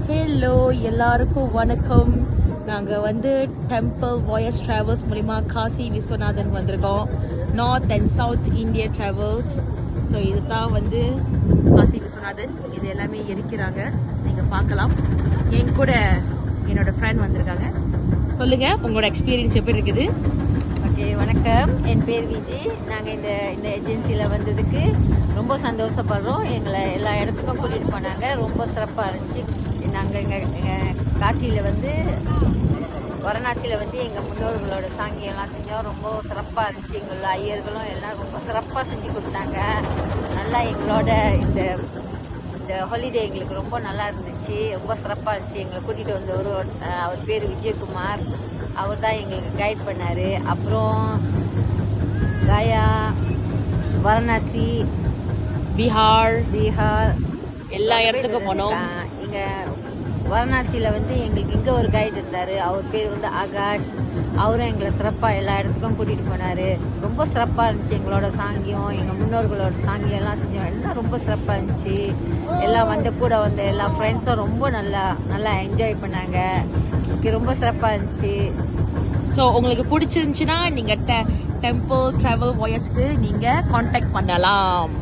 Hello எல்லாருக்கும் வணக்கம். நாங்கள் வந்து டெம்பிள் வாயஸ் ட்ராவல்ஸ் மூலிமா காசி விஸ்வநாதன் வந்திருக்கோம். North and south India travels. So இதுதான் வந்து காசி விஸ்வநாதன். இது எல்லாமே இருக்கிறாங்க, நீங்கள் பார்க்கலாம். என் கூட என்னோட ஃப்ரெண்ட் வந்திருக்காங்க. சொல்லுங்கள், உங்களோட எக்ஸ்பீரியன்ஸ் எப்படி இருக்குது? ஓகே, வணக்கம். என் பேர் விஜி. நாங்கள் இந்த ஏஜென்சியில் வந்ததுக்கு ரொம்ப சந்தோஷப்படுறோம். எங்களை எல்லா இடத்துக்கும் கூட்டிகிட்டு போனாங்க. ரொம்ப சிறப்பாக இருந்துச்சு. நாங்கள் எங்கள் காசியில் வந்து வாரணாசியில் வந்து எங்கள் முன்னோர்களோட சாங்கியெல்லாம் செஞ்சோம். ரொம்ப சிறப்பாக இருந்துச்சு. எங்களோட ஐயர்களும் எல்லாம் ரொம்ப சிறப்பாக செஞ்சு கொடுத்தாங்க. நல்லா எங்களோட இந்த ஹாலிடே எங்களுக்கு ரொம்ப நல்லா இருந்துச்சு. ரொம்ப சிறப்பாக இருந்துச்சு. எங்களை கூட்டிகிட்டு வந்தவர் அவர் பேர் விஜயகுமார். அவர் தான் எங்களுக்கு கைட் பண்ணார். அப்புறம் கயா, வாரணாசி, பீகார் எல்லா இடத்துக்கும் போனோம். இங்கே வாரணாசியில் வந்து எங்களுக்கு இங்கே ஒரு கைடு இருந்தார். அவர் பேர் வந்து ஆகாஷ். அவரும் எங்களை சிறப்பாக எல்லா இடத்துக்கும் கூட்டிகிட்டு போனார். ரொம்ப சிறப்பாக இருந்துச்சு. எங்களோட சாங்கியம், எங்கள் முன்னோர்களோட சாங்கியம் எல்லாம் செஞ்சோம். எல்லாம் ரொம்ப சிறப்பாக இருந்துச்சு. எல்லாம் கூட வந்த எல்லா ஃப்ரெண்ட்ஸும் ரொம்ப நல்லா என்ஜாய் பண்ணாங்க. ரொம்ப சிறப்பாக இருந்துச்சு. ஸோ உங்களுக்கு பிடிச்சிருந்துச்சுன்னா நீங்கள் டெம்பிள் ட்ராவல் வாயஸ்க்கு நீங்கள் காண்டாக்ட் பண்ணலாம்.